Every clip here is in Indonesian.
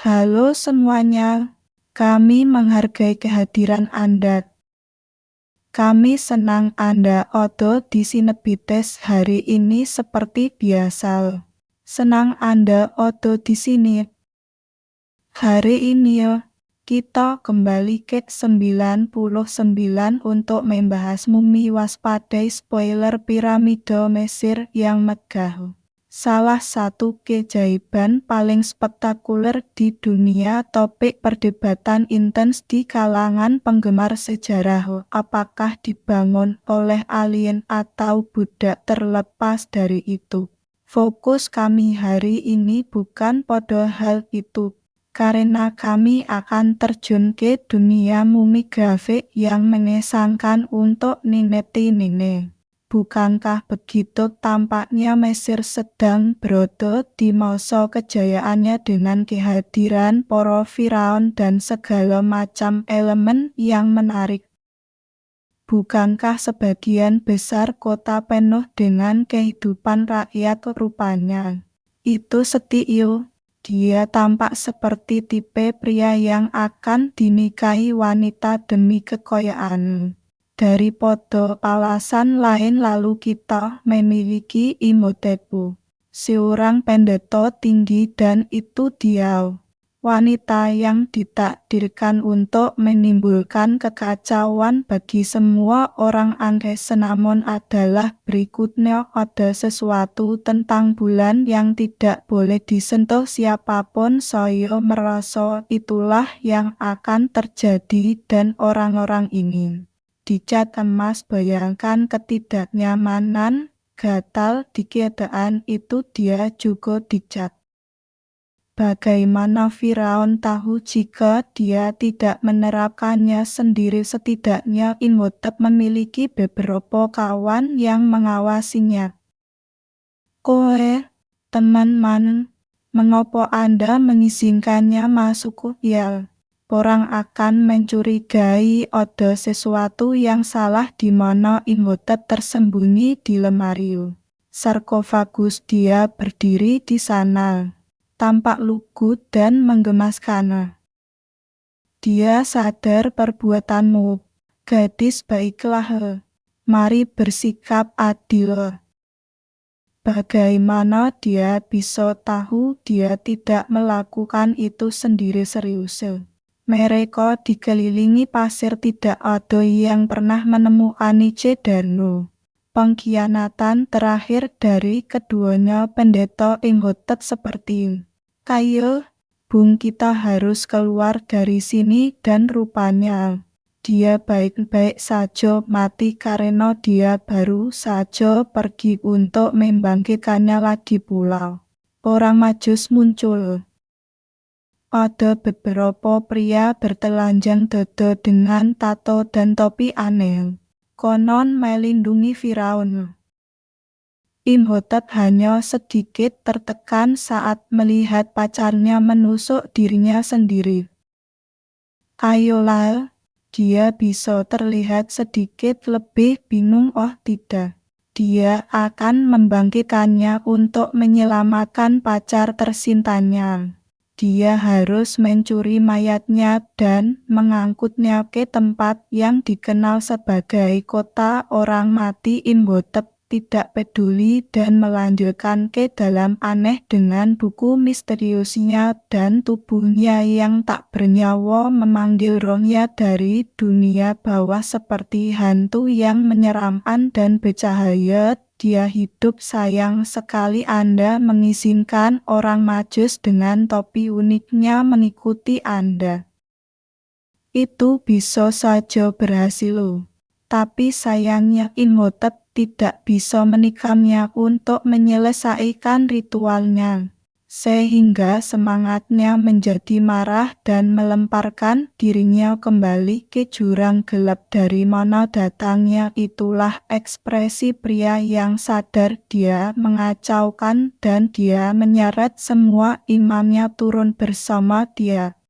Halo semuanya, kami menghargai kehadiran Anda. Kami senang Anda ada di Sinebites hari ini seperti biasa. Senang Anda ada di sini. Hari ini kita kembali ke 99 untuk membahas mumi waspadai spoiler piramida Mesir yang megah. Salah satu keajaiban paling spektakuler di dunia, topik perdebatan intens di kalangan penggemar sejarah. Apakah dibangun oleh alien atau budak? Terlepas dari itu, fokus kami hari ini bukan pada hal itu, karena kami akan terjun ke dunia mumi grafik yang mengesankan untuk nini. Bukankah begitu? Tampaknya Mesir sedang berada di masa kejayaannya dengan kehadiran para firaun dan segala macam elemen yang menarik. Bukankah sebagian besar kota penuh dengan kehidupan rakyat? Rupanya itu setia. Dia tampak seperti tipe pria yang akan dinikahi wanita demi kekayaan. Daripada alasan lain, lalu kita memiliki Imhotep, seorang pendeta tinggi, dan itu dia, wanita yang ditakdirkan untuk menimbulkan kekacauan bagi semua orang. Namun adalah berikutnya ada sesuatu tentang bulan yang tidak boleh disentuh siapapun. Saya merasa itulah yang akan terjadi, dan orang-orang ini dicat emas. Bayangkan ketidaknyamanan, gatal di keadaan itu. Dia juga dicat. Bagaimana Firaun tahu jika dia tidak menerapkannya sendiri? Setidaknya Imhotep memiliki beberapa kawan yang mengawasinya. Koe, teman-teman, mengapa Anda mengizinkannya masuk? Ya, orang akan mencurigai ada sesuatu yang salah di mana Imhotep tersembunyi di lemari sarkofagus. Dia berdiri di sana, tampak lugu dan menggemaskan. Dia sadar perbuatanmu, gadis. Baiklah, mari bersikap adil. Bagaimana dia bisa tahu dia tidak melakukan itu sendiri? Serius. Mereka dikelilingi pasir, tidak ada yang pernah menemukan Nietzsche dan pengkhianatan terakhir dari keduanya. Pendeta Imhotep seperti kayu, Bung, kita harus keluar dari sini. Dan rupanya dia baik-baik saja mati karena dia baru saja pergi untuk membangkitkannya lagi pula. Orang Majus muncul. Ada beberapa pria bertelanjang dada dengan tato dan topi aneh, konon melindungi Firaun. Imhotep hanya sedikit tertekan saat melihat pacarnya menusuk dirinya sendiri. Ayolah, dia bisa terlihat sedikit lebih bingung. Oh tidak, dia akan membangkitkannya untuk menyelamatkan pacar tersintanya. Dia harus mencuri mayatnya dan mengangkutnya ke tempat yang dikenal sebagai kota orang mati. Imhotep tidak peduli dan melanjutkan ke dalam aneh dengan buku misteriusnya, dan tubuhnya yang tak bernyawa memanggil rohnya dari dunia bawah seperti hantu yang menyeramkan dan bercahaya. Dia hidup. Sayang sekali Anda mengizinkan orang Majus dengan topi uniknya mengikuti Anda. Itu bisa saja berhasil, tapi sayangnya Imhotep tidak bisa menikamnya untuk menyelesaikan ritualnya, sehingga semangatnya menjadi marah dan melemparkan dirinya kembali ke jurang gelap. Dari mana datangnya? Itulah ekspresi pria yang sadar dia mengacaukan, dan dia menyeret semua imamnya turun bersama dia.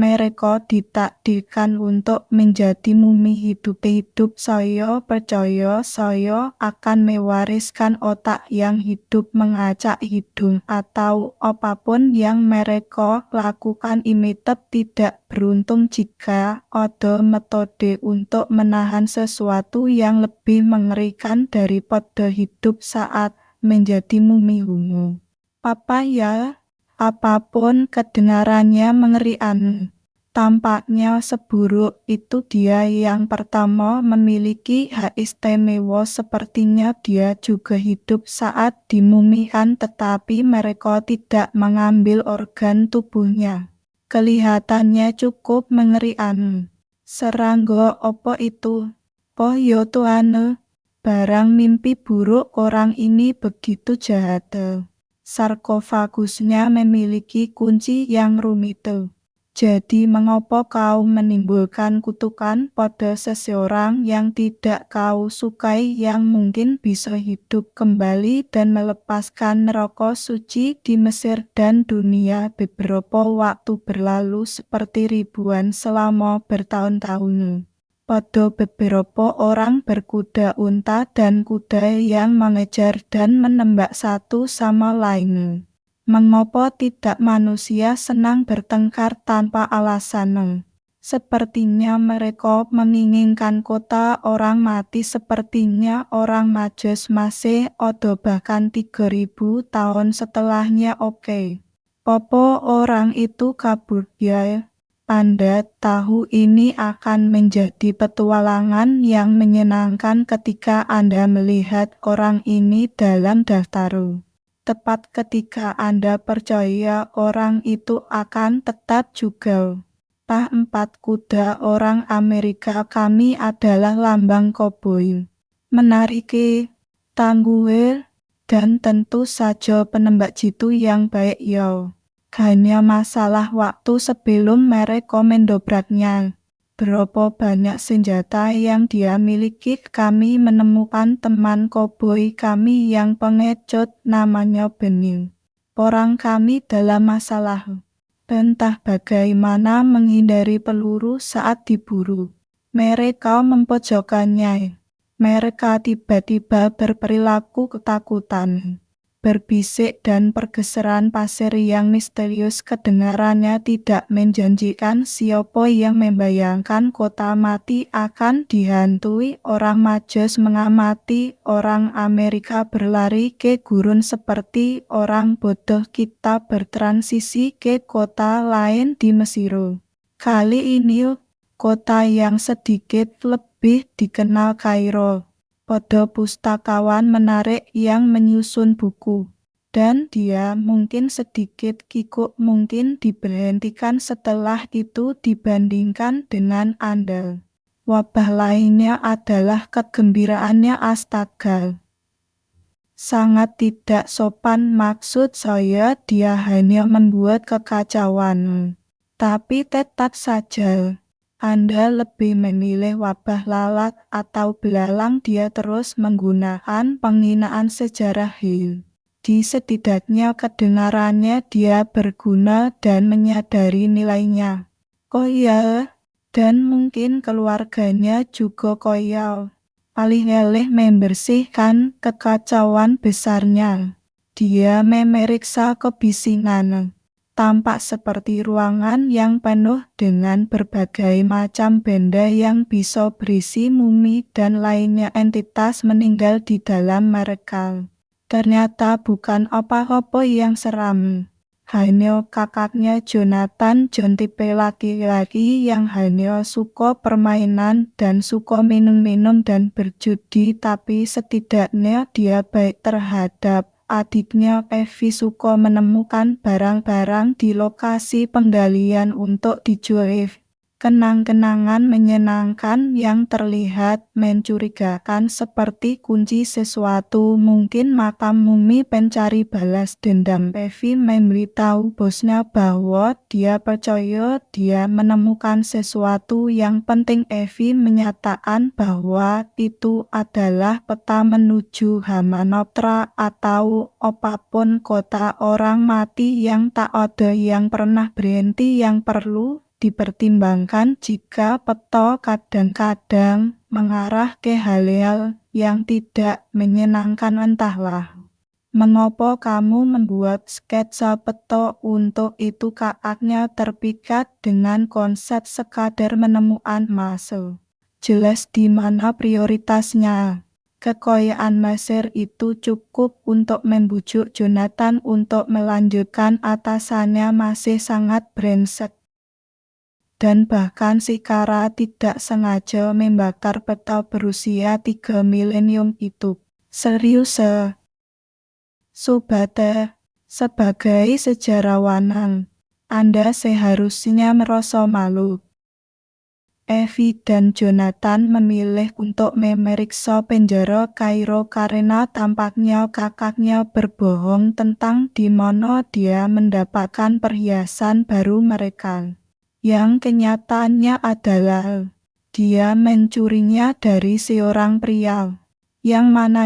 Mereka ditakdirkan untuk menjadi mumi hidup saya percaya saya akan mewariskan otak yang hidup mengacak hidung atau apapun yang mereka lakukan. Ini tidak beruntung jika ada metode untuk menahan sesuatu yang lebih mengerikan daripada hidup saat menjadi mumi ungu. Papa ya, apapun kedengarannya mengerikan. Tampaknya seburuk itu dia yang pertama memiliki hak istimewa. Sepertinya dia juga hidup saat dimumikan, tetapi mereka tidak mengambil organ tubuhnya. Kelihatannya cukup mengerikan. Serangga apa itu? Oh ya Tuhan, barang mimpi buruk orang ini begitu jahat. Sarkofagusnya memiliki kunci yang rumit. Jadi mengapa kau menimbulkan kutukan pada seseorang yang tidak kau sukai, yang mungkin bisa hidup kembali dan melepaskan neraka suci di Mesir dan dunia beberapa waktu berlalu seperti ribuan selama bertahun-tahun. Pada beberapa orang berkuda unta dan kuda yang mengejar dan menembak satu sama lain. Mengapa tidak manusia senang bertengkar tanpa alasan? Sepertinya mereka menginginkan kota orang mati, sepertinya orang Majusi masih ada bahkan 3000 tahun setelahnya. Oke. Popo orang itu kabur ya. Anda tahu ini akan menjadi petualangan yang menyenangkan ketika Anda melihat orang ini dalam daftar. Tepat ketika Anda percaya orang itu akan tetap juga. Empat kuda orang Amerika kami adalah lambang koboi. Menarik, tangguh, dan tentu saja penembak jitu yang baik ya. Hanya masalah waktu sebelum mereka mendobraknya. Berapa banyak senjata yang dia miliki? Kami menemukan teman koboi kami yang pengecut, namanya Benny. Orang kami dalam masalah. Entah bagaimana menghindari peluru saat diburu. Mereka mempojokannya. Mereka tiba-tiba berperilaku ketakutan. Berbisik dan pergeseran pasir yang misterius kedengarannya tidak menjanjikan. Siapa yang membayangkan kota mati akan dihantui orang Majusi mengamati orang Amerika berlari ke gurun seperti orang bodoh. Kita bertransisi ke kota lain di Mesir. Kali ini kota yang sedikit lebih dikenal, Kairo. Pada pustakawan menarik yang menyusun buku. Dan dia mungkin sedikit kikuk, mungkin diberhentikan setelah itu dibandingkan dengan Anda. Wabah lainnya adalah kegembiraannya. Astaga. Sangat tidak sopan, maksud saya dia hanya membuat kekacauan. Tapi tetap saja. Anda lebih memilih wabah lalat atau belalang. Dia terus menggunakan penghinaan sejarah Hill. Di setidaknya kedengarannya dia berguna dan menyadari nilainya. Koyal, dan mungkin keluarganya juga koyal. Alih-alih membersihkan kekacauan besarnya, dia memeriksa kebisingan. Tampak seperti ruangan yang penuh dengan berbagai macam benda yang bisa berisi mumi dan lainnya entitas meninggal di dalam mereka. Ternyata bukan apa-apa yang seram. Hanya kakaknya Jonathan, John, tipe laki-laki yang hanya suka permainan dan suka minum-minum dan berjudi, tapi setidaknya dia baik terhadap adiknya. Evie suka menemukan barang-barang di lokasi penggalian untuk dijual. Kenang-kenangan menyenangkan yang terlihat mencurigakan seperti kunci sesuatu, mungkin makam mumi pencari balas dendam. Evie memberitahu bosnya bahwa dia percaya dia menemukan sesuatu yang penting. Evie menyatakan bahwa itu adalah peta menuju Hamanoptera atau apapun kota orang mati yang tak ada yang pernah berhenti yang perlu dipertimbangkan jika peto kadang-kadang mengarah ke hal-hal yang tidak menyenangkan. Entahlah mengapa kamu membuat sketsa peto untuk itu, kakaknya terpikat dengan konsep sekadar menemukan masuk. Jelas di mana prioritasnya. Kekayaan Mesir itu cukup untuk membujuk Jonathan untuk melanjutkan, atasannya masih sangat brengsek. Dan bahkan si Kara tidak sengaja membakar peta berusia 3 milenium itu. Serius, Subate, sebagai sejarawan, Anda seharusnya merasa malu. Evie dan Jonathan memilih untuk memeriksa penjara Kairo karena tampaknya kakaknya berbohong tentang di mana dia mendapatkan perhiasan baru mereka. Yang kenyataannya adalah dia mencurinya dari seorang pria. Yang mana?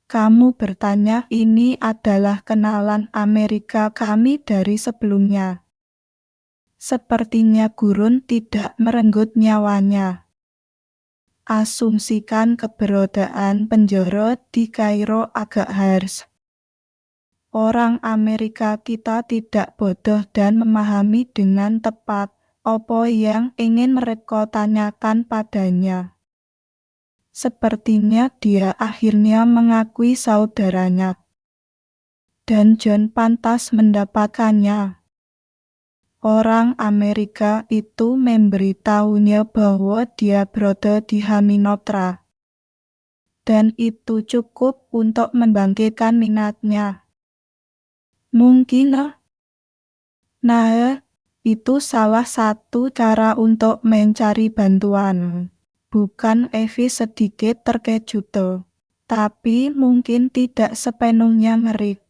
Kamu bertanya, ini adalah kenalan Amerika kami dari sebelumnya. Sepertinya gurun tidak merenggut nyawanya. Asumsikan keberadaan penjara di Kairo agak harsh. Orang Amerika kita tidak bodoh dan memahami dengan tepat apa yang ingin mereka tanyakan padanya. Sepertinya dia akhirnya mengakui saudaranya. Dan John pantas mendapatkannya. Orang Amerika itu memberitahunya bahwa dia berada di Haminoptra. Dan itu cukup untuk membangkitkan minatnya. Mungkin, itu salah satu cara untuk mencari bantuan. Bukan? Evie sedikit terkejut, tapi mungkin tidak sepenuhnya ngeri.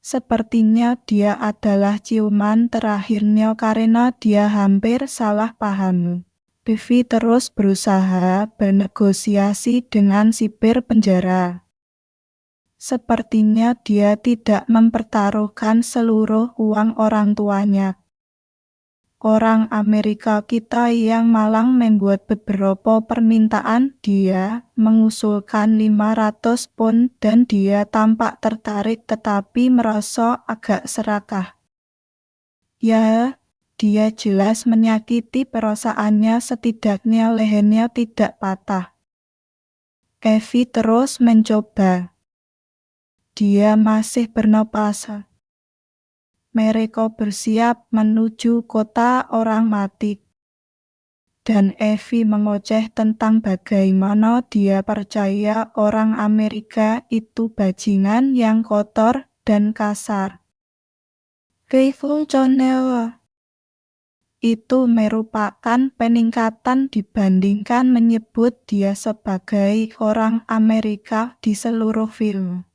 Sepertinya dia adalah ciuman terakhirnya karena dia hampir salah paham. Evie terus berusaha bernegosiasi dengan sipir penjara. Sepertinya dia tidak mempertaruhkan seluruh uang orang tuanya. Orang Amerika kita yang malang membuat beberapa permintaan. Dia mengusulkan 500 pound dan dia tampak tertarik tetapi merasa agak serakah. Ya, dia jelas menyakiti perasaannya, setidaknya lehernya tidak patah. Evie terus mencoba. Dia masih bernapas. Mereka bersiap menuju kota orang mati. Dan Evie mengoceh tentang bagaimana dia percaya orang Amerika itu bajingan yang kotor dan kasar. Revolusioner. Itu merupakan peningkatan dibandingkan menyebut dia sebagai orang Amerika di seluruh film.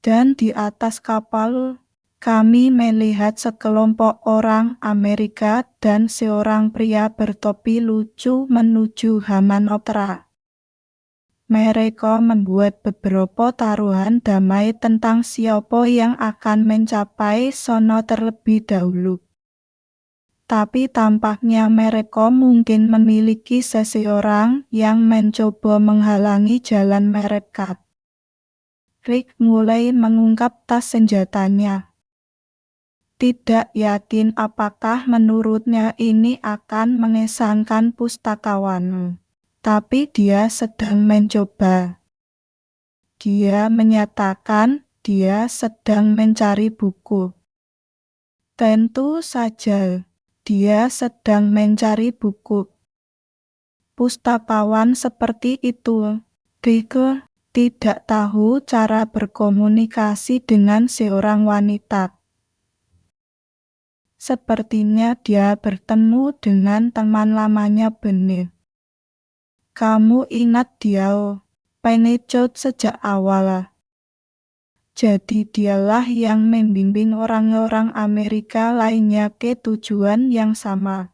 Dan di atas kapal, kami melihat sekelompok orang Amerika dan seorang pria bertopi lucu menuju Haminoptra. Mereka membuat beberapa taruhan damai tentang siapa yang akan mencapai sono terlebih dahulu. Tapi tampaknya mereka mungkin memiliki seseorang yang mencoba menghalangi jalan mereka. Rick mulai mengungkap tas senjatanya. Tidak yakin apakah menurutnya ini akan mengesankan pustakawan. Tapi dia sedang mencoba. Dia menyatakan dia sedang mencari buku. Tentu saja, dia sedang mencari buku. Pustakawan seperti itu. Rick tidak tahu cara berkomunikasi dengan seorang wanita. Sepertinya dia bertemu dengan teman lamanya Benih. Kamu ingat dia, pengecut sejak awal. Jadi dialah yang membimbing orang-orang Amerika lainnya ke tujuan yang sama.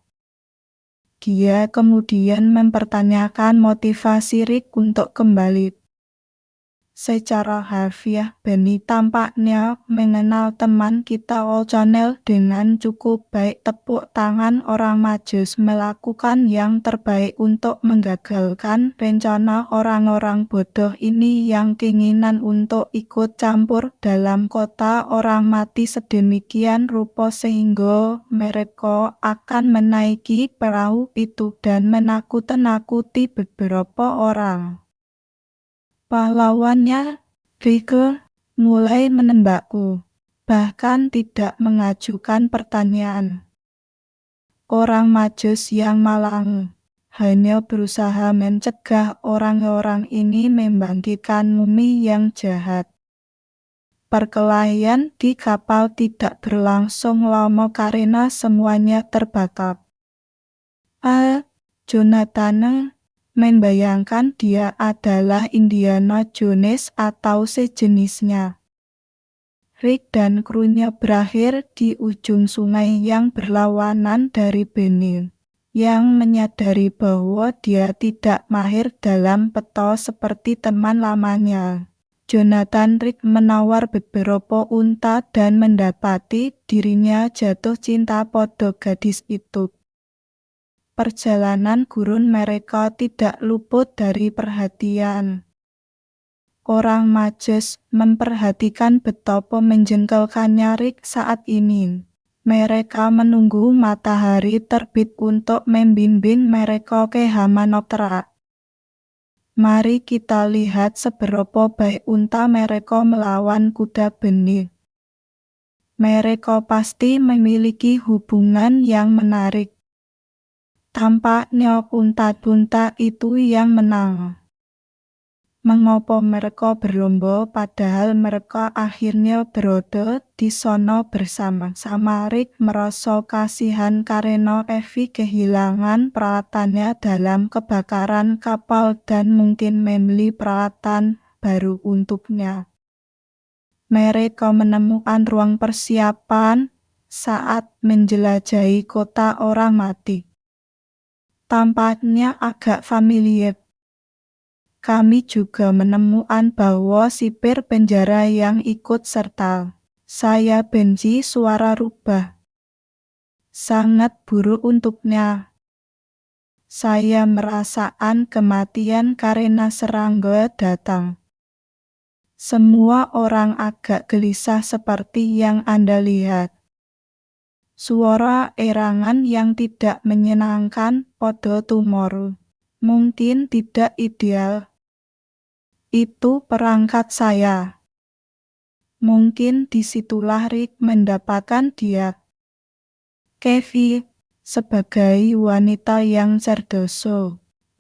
Dia kemudian mempertanyakan motivasi Rick untuk kembali. Secara harfiah, Benny tampaknya mengenal teman kita O'Connell dengan cukup baik. Tepuk tangan. Orang Majus melakukan yang terbaik untuk menggagalkan rencana orang-orang bodoh ini yang keinginan untuk ikut campur dalam kota orang mati sedemikian rupa sehingga mereka akan menaiki perahu itu dan menakut-nakuti beberapa orang. Pahlawannya, Rieke, mulai menembakku, bahkan tidak mengajukan pertanyaan. Orang Majus yang malang hanya berusaha mencegah orang-orang ini membangkitkan mumi yang jahat. Perkelahian di kapal tidak berlangsung lama karena semuanya terbakar. Jonathan membayangkan dia adalah Indiana Jones atau sejenisnya. Rick dan krunya berakhir di ujung sungai yang berlawanan dari Benny, yang menyadari bahwa dia tidak mahir dalam peta seperti teman lamanya. Jonathan Rick menawar beberapa unta dan mendapati dirinya jatuh cinta pada gadis itu. Perjalanan gurun mereka tidak luput dari perhatian. Orang Majus memperhatikan betapa menjengkelkannya Rick saat ini. Mereka menunggu matahari terbit untuk membimbing mereka ke Hamanoptera. Mari kita lihat seberapa baik unta mereka melawan kuda benih. Mereka pasti memiliki hubungan yang menarik. Tampaknya unta-unta itu yang menang. Mengapa mereka berlomba padahal mereka akhirnya berada di sana bersama-sama? Rick merasa kasihan karena Evie kehilangan peralatannya dalam kebakaran kapal dan mungkin membeli peralatan baru untuknya. Mereka menemukan ruang persiapan saat menjelajahi kota orang mati. Tampaknya agak familiar. Kami juga menemukan bahwa sipir penjara yang ikut serta. Saya benci suara rubah. Sangat buruk untuknya. Saya merasakan kematian karena serangga datang. Semua orang agak gelisah seperti yang Anda lihat. Suara erangan yang tidak menyenangkan pada tumor. Mungkin tidak ideal. Itu perangkat saya. Mungkin disitulah Rick mendapatkan dia. Kevin, sebagai wanita yang cerdas,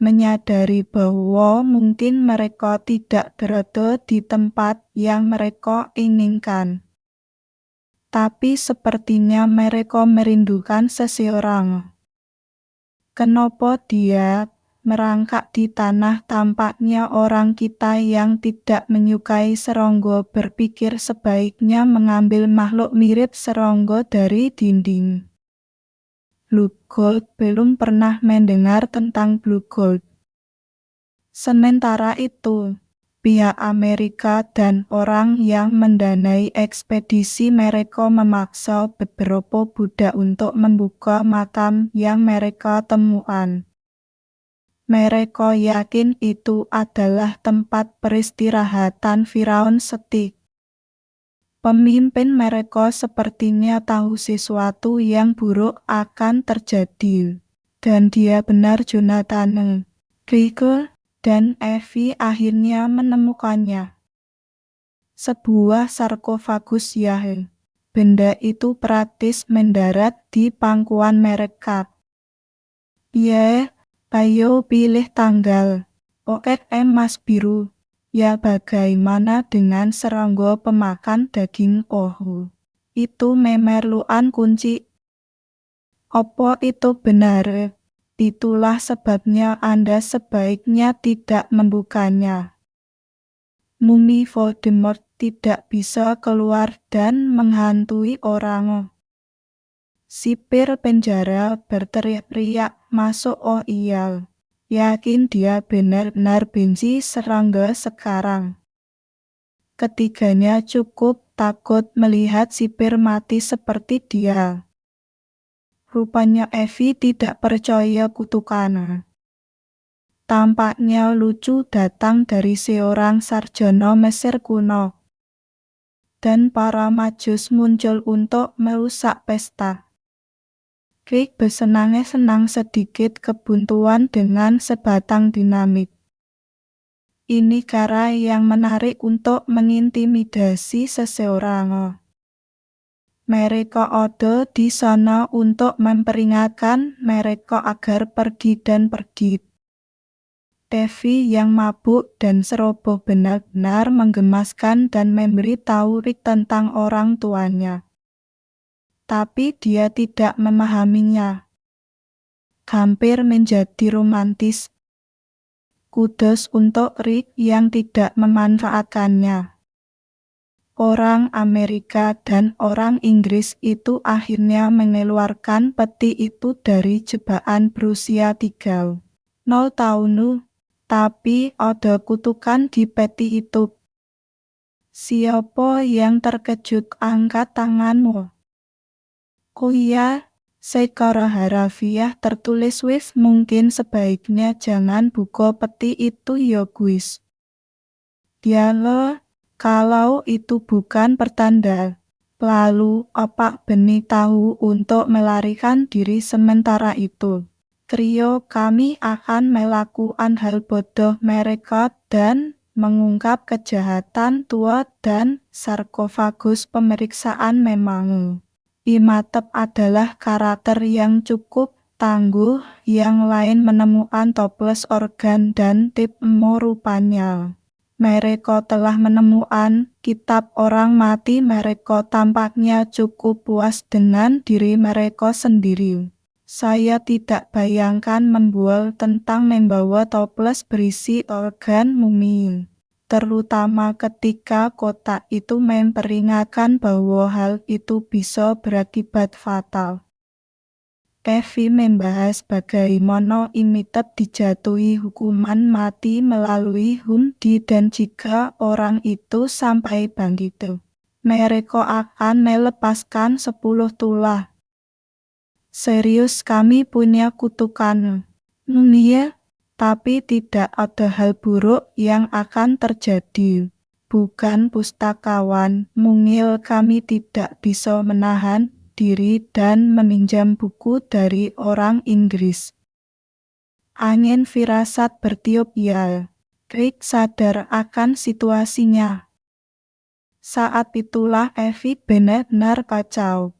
menyadari bahwa mungkin mereka tidak berada di tempat yang mereka inginkan. Tapi sepertinya mereka merindukan seseorang. Kenapa dia merangkak di tanah? Tampaknya orang kita yang tidak menyukai serangga berpikir sebaiknya mengambil makhluk mirip serangga dari dinding. Blue Gold belum pernah mendengar tentang Blue Gold. Sementara itu, pihak Amerika dan orang yang mendanai ekspedisi mereka memaksa beberapa budak untuk membuka makam yang mereka temukan. Mereka yakin itu adalah tempat peristirahatan Firaun Setik. Pemimpin mereka sepertinya tahu sesuatu yang buruk akan terjadi. Dan dia benar. Jonathan, Rieke, dan Evie akhirnya menemukannya. Sebuah sarkofagus Yahel. Benda itu praktis mendarat di pangkuan mereka. Ayo pilih tanggal. Emas biru. Ya, bagaimana dengan serangga pemakan daging ohu? Itu memerlukan kunci. Apa itu benar? Itulah sebabnya Anda sebaiknya tidak membukanya. Mumi Voldemort tidak bisa keluar dan menghantui orang. Sipir penjara berteriak-teriak, masuk. Oh iya, yakin dia benar-benar benci serangga sekarang. ketiganya cukup takut melihat sipir mati seperti dia. Rupanya Evie tidak percaya kutukan. Tampaknya lucu datang dari seorang sarjana Mesir kuno. Dan para majus muncul untuk merusak pesta. Rick bersenang-senang sedikit kebuntuan dengan sebatang dinamit. Ini cara yang menarik untuk mengintimidasi seseorang. Mereka ada di sana untuk memperingatkan mereka agar pergi dan pergi. Tevi yang mabuk dan ceroboh benar-benar menggemaskan dan memberitahu Rick tentang orang tuanya. Tapi dia tidak memahaminya. Hampir menjadi romantis. Kudus untuk Rick yang tidak memanfaatkannya. Orang Amerika dan orang Inggris itu akhirnya mengeluarkan peti itu dari jebakan berusia 3,0 tahun. Tapi ada kutukan di peti itu. Siapa yang terkejut angkat tanganmu. Oh iya, secara harafiah tertulis wis mungkin sebaiknya jangan buka peti itu ya guys. Dialah, kalau itu bukan pertanda. Lalu opak benih tahu untuk melarikan diri sementara itu. Trio kami akan melakukan hal bodoh mereka dan mengungkap kejahatan tua dan sarkofagus pemeriksaan memang. Imhotep adalah karakter yang cukup tangguh, yang lain menemukan toples organ dan tip emo rupanya. Mereka telah menemukan kitab orang mati. Mereka tampaknya cukup puas dengan diri mereka sendiri. Saya tidak bayangkan membual tentang membawa toples berisi organ mumi. Terutama ketika kotak itu memperingatkan bahwa hal itu bisa berakibat fatal. Evie membahas bagaimana Imhotep dijatuhi hukuman mati melalui Hundi dan jika orang itu sampai bangkit, mereka akan melepaskan 10 tulah. Serius kami punya kutukan. Iya, tapi tidak ada hal buruk yang akan terjadi. Bukan pustakawan, mungil kami tidak bisa menahan diri dan meminjam buku dari orang Inggris. Angin firasat bertiup ya. Rick sadar akan situasinya. Saat itulah Evie benar-benar kacau.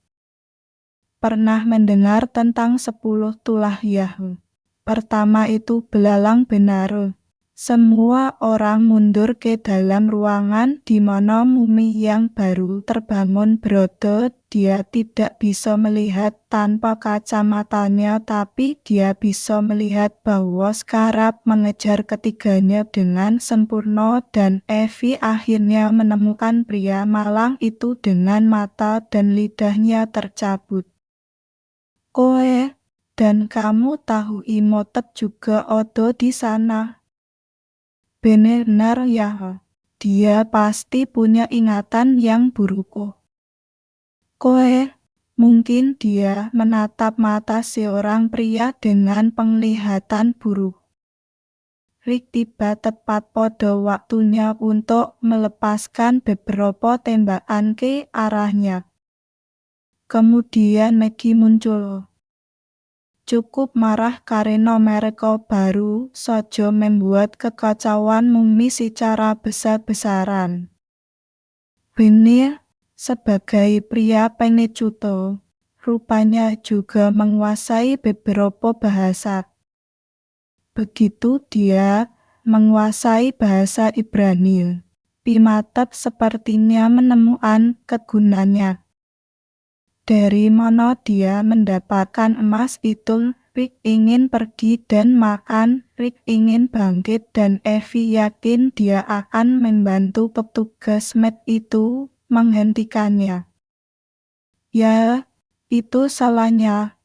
Pernah mendengar tentang 10 tulah Yahoo. Pertama itu belalang benar. Semua orang mundur ke dalam ruangan di mana mumi yang baru terbangun berada. Dia tidak bisa melihat tanpa kacamatanya, tapi dia bisa melihat bahwa skarab mengejar ketiganya dengan sempurna dan Evie akhirnya menemukan pria malang itu dengan mata dan lidahnya tercabut. Koe, dan kamu tahu Imhotep juga ada di sana. Benar ya, dia pasti punya ingatan yang buruk. Koe, mungkin dia menatap mata seorang pria dengan penglihatan buruk. Rick tiba tepat pada waktunya untuk melepaskan beberapa tembakan ke arahnya. Kemudian Maggie muncul. Cukup marah karena mereka baru saja membuat kekacauan mumi secara besar-besaran. Benih, sebagai pria pengecut, rupanya juga menguasai beberapa bahasa. Begitu dia menguasai bahasa Ibrani, Imhotep sepertinya menemukan kegunaannya. Dari mana dia mendapatkan emas itu? Rick ingin pergi dan makan, Rick ingin bangkit dan Evie yakin dia akan membantu petugas med itu menghentikannya. Ya, itu salahnya.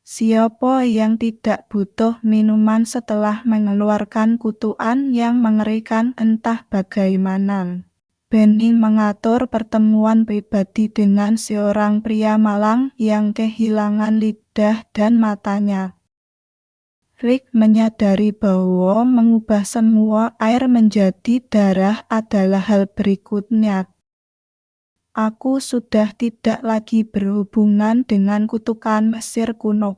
Siapa yang tidak butuh minuman setelah mengeluarkan kutukan yang mengerikan entah bagaimana. Benny mengatur pertemuan pribadi dengan seorang pria malang yang kehilangan lidah dan matanya. Rick menyadari bahwa mengubah semua air menjadi darah adalah hal berikutnya. Aku sudah tidak lagi berhubungan dengan kutukan Mesir kuno.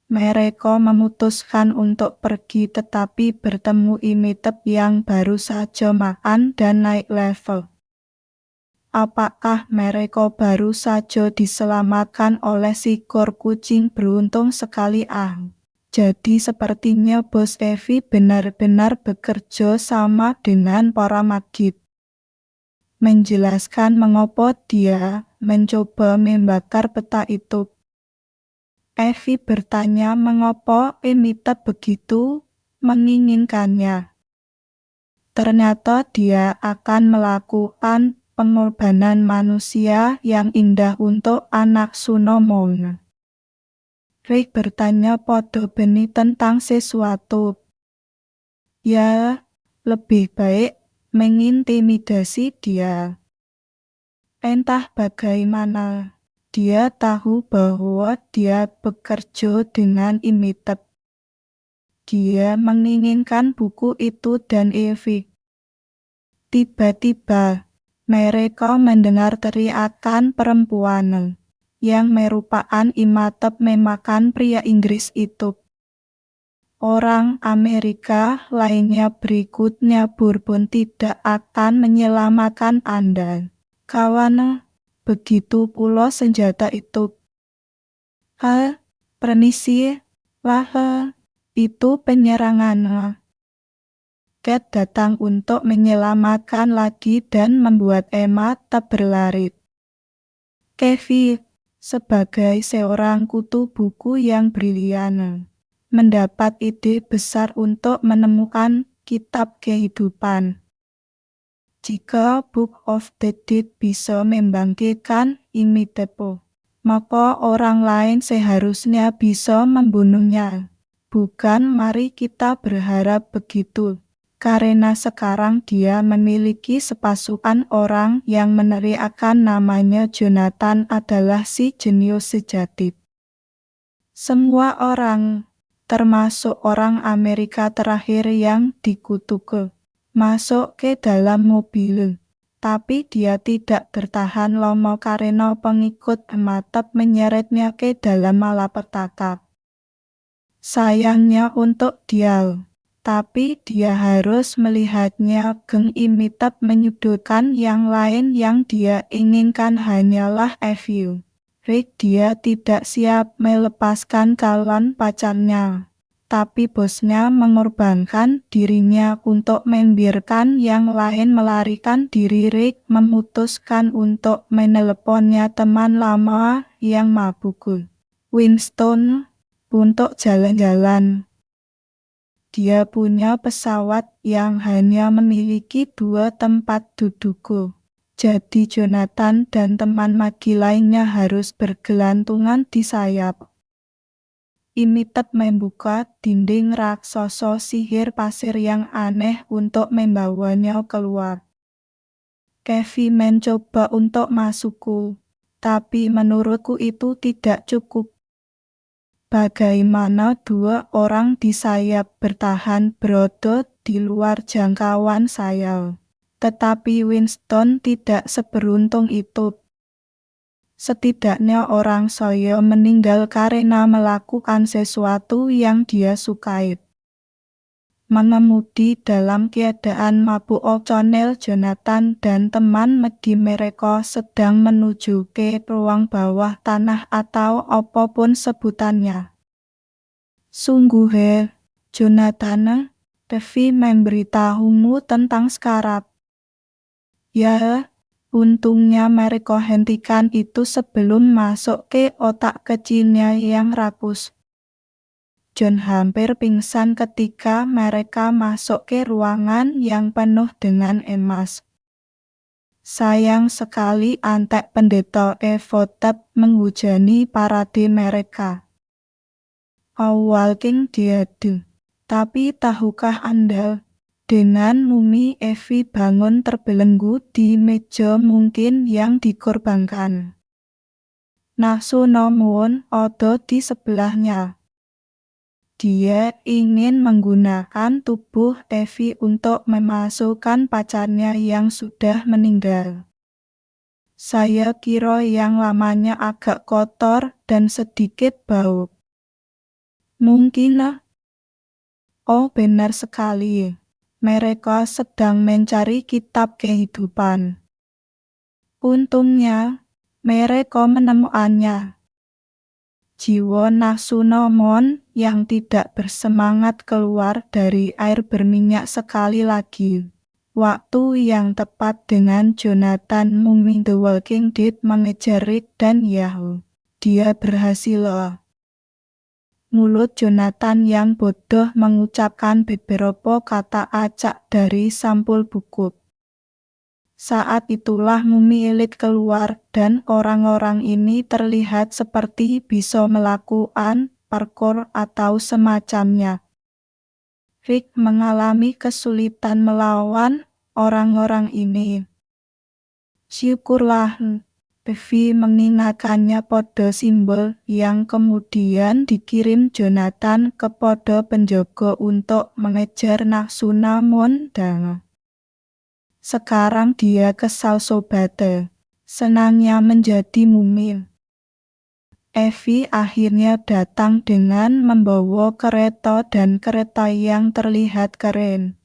Mereka memutuskan untuk pergi tetapi bertemu Imitep yang baru saja makan dan naik level. Apakah mereka baru saja diselamatkan oleh si ekor kucing beruntung sekali? Jadi sepertinya Bos Evi benar-benar bekerja sama dengan para magid. Menjelaskan mengapa dia mencoba membakar peta itu. Evi bertanya mengapa Imitep begitu menginginkannya. Ternyata dia akan melakukan pengorbanan manusia yang indah untuk anak Sunomon. Rick bertanya pada Benny tentang sesuatu. Ya, lebih baik mengintimidasi dia. Entah bagaimana. Dia tahu bahwa dia bekerja dengan Imitep. Dia menginginkan buku itu dan Evi. Tiba-tiba, mereka mendengar teriakan perempuan, yang merupakan Imitep memakan pria Inggris itu. Orang Amerika lainnya berikutnya Bourbon tidak akan menyelamatkan Anda, kawan. Begitu pula senjata itu. Permisi, itu penyerangan. Cat datang untuk menyelamatkan lagi dan membuat Emma tak berlari. Kevin, sebagai seorang kutu buku yang brilian, mendapat ide besar untuk menemukan kitab kehidupan. Jika Book of the Dead bisa membangkitkan Imitep, maka orang lain seharusnya bisa membunuhnya. Bukan, mari kita berharap begitu. Karena sekarang dia memiliki sepasukan orang yang meneriakkan namanya Jonathan adalah si jenius sejati. Semua orang, termasuk orang Amerika terakhir yang dikutuk, masuk ke dalam mobil. Tapi dia tidak bertahan lama karena pengikut Imitep menyeretnya ke dalam malapetaka. Sayangnya untuk dia, tapi dia harus melihatnya. Geng Imitep menyudutkan yang lain yang dia inginkan hanyalah Evi. Rick dia tidak siap melepaskan calon pacarnya. Tapi bosnya mengorbankan dirinya untuk membiarkan yang lain melarikan diri. Rick memutuskan untuk meneleponnya teman lama yang mabuk, Winston, untuk jalan-jalan. Dia punya pesawat yang hanya memiliki 2 tempat duduk. Jadi Jonathan dan teman magi lainnya harus bergelantungan di sayap. Imitep membuka dinding raksasa sihir pasir yang aneh untuk membawanya keluar. Kevin mencoba untuk masukku, tapi menurutku itu tidak cukup. Bagaimana 2 orang di sayap bertahan berodot di luar jangkauan sayap? Tetapi Winston tidak seberuntung itu. Setidaknya orang saya meninggal karena melakukan sesuatu yang dia sukai. Mengemudi dalam keadaan mabuk, O'Connell, Jonathan, dan teman magi mereka sedang menuju ke ruang bawah tanah atau apapun sebutannya. Sungguh, Jonathan, Devi memberitahumu tentang skarab. Ya, untungnya mereka hentikan itu sebelum masuk ke otak kecilnya yang rakus. John hampir pingsan ketika mereka masuk ke ruangan yang penuh dengan emas. Sayang sekali Antek Pendeta Evotep menghujani parade mereka. Walking Dead. Tapi tahukah Anda, Dengan mumi Evi bangun terbelenggu di meja mungkin yang dikorbankan. Nafsu Nomun ada di sebelahnya. Dia ingin menggunakan tubuh Evi untuk memasukkan pacarnya yang sudah meninggal. Saya kira yang lamanya agak kotor dan sedikit bau. Mungkin. Oh, benar sekali. Mereka sedang mencari kitab kehidupan. Untungnya, mereka menemukannya. Jiwa nafsu Nomon yang tidak bersemangat keluar dari air berminyak sekali lagi. Waktu yang tepat dengan Jonathan Mumi The Walking Dead mengejar Rick dan Yahoo. Dia berhasil. Mulut Jonathan yang bodoh mengucapkan beberapa kata acak dari sampul buku. Saat itulah mumi elit keluar dan orang-orang ini terlihat seperti bisa melakukan parkour atau semacamnya. Rick mengalami kesulitan melawan orang-orang ini. Syukurlah, Evi mengingatkannya pada simbol yang kemudian dikirim Jonathan kepada penjaga untuk mengejar nafsu namun dan sekarang dia kesal sobate. Senangnya menjadi mumi. Evi akhirnya datang dengan membawa kereta dan kereta yang terlihat keren.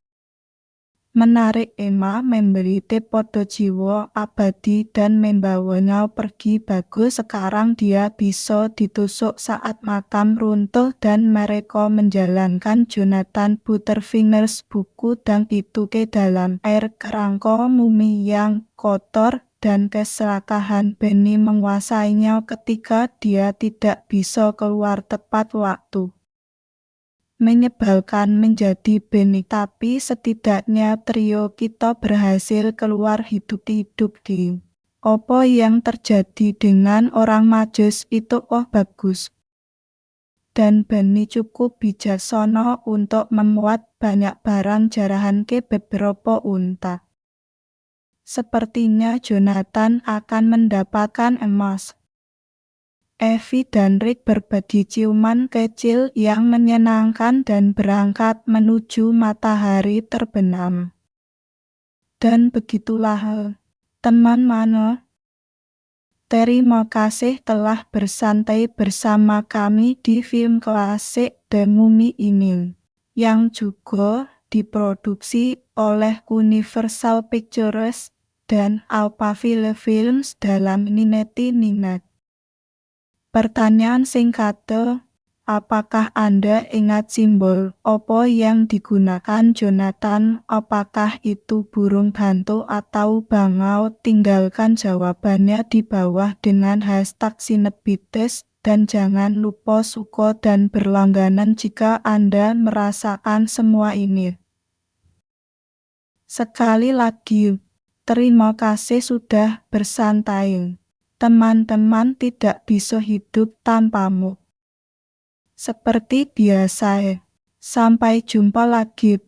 Menarik Emma memberi tip pada jiwa abadi dan membawanya pergi. Bagus, sekarang dia bisa ditusuk saat makam runtuh dan mereka menjalankan Jonathan Butterfingers buku dan itu ke dalam air kerangka mumi yang kotor dan keserakahan Benny menguasainya ketika dia tidak bisa keluar tepat waktu. Menyebalkan menjadi Benny, tapi setidaknya trio kita berhasil keluar hidup-hidup di. Apa yang terjadi dengan orang Majus itu? Oh, bagus. Dan Benny cukup bijaksana untuk memuat banyak barang jarahan ke beberapa unta. Sepertinya Jonathan akan mendapatkan emas. Evi dan Rick berbagi ciuman kecil yang menyenangkan dan berangkat menuju matahari terbenam. Dan begitulah, teman-teman. Terima kasih telah bersantai bersama kami di film klasik The Mummy ini, yang juga diproduksi oleh Universal Pictures dan Alphaville Films dalam Ninet. Pertanyaan singkat, apakah Anda ingat simbol apa yang digunakan Jonathan? Apakah itu burung hantu atau bangau? Tinggalkan jawabannya di bawah dengan hashtag Sinebites dan jangan lupa suka dan berlangganan jika Anda merasakan semua ini. Sekali lagi, terima kasih sudah bersantai. Teman-teman tidak bisa hidup tanpamu. Seperti biasa, sampai jumpa lagi.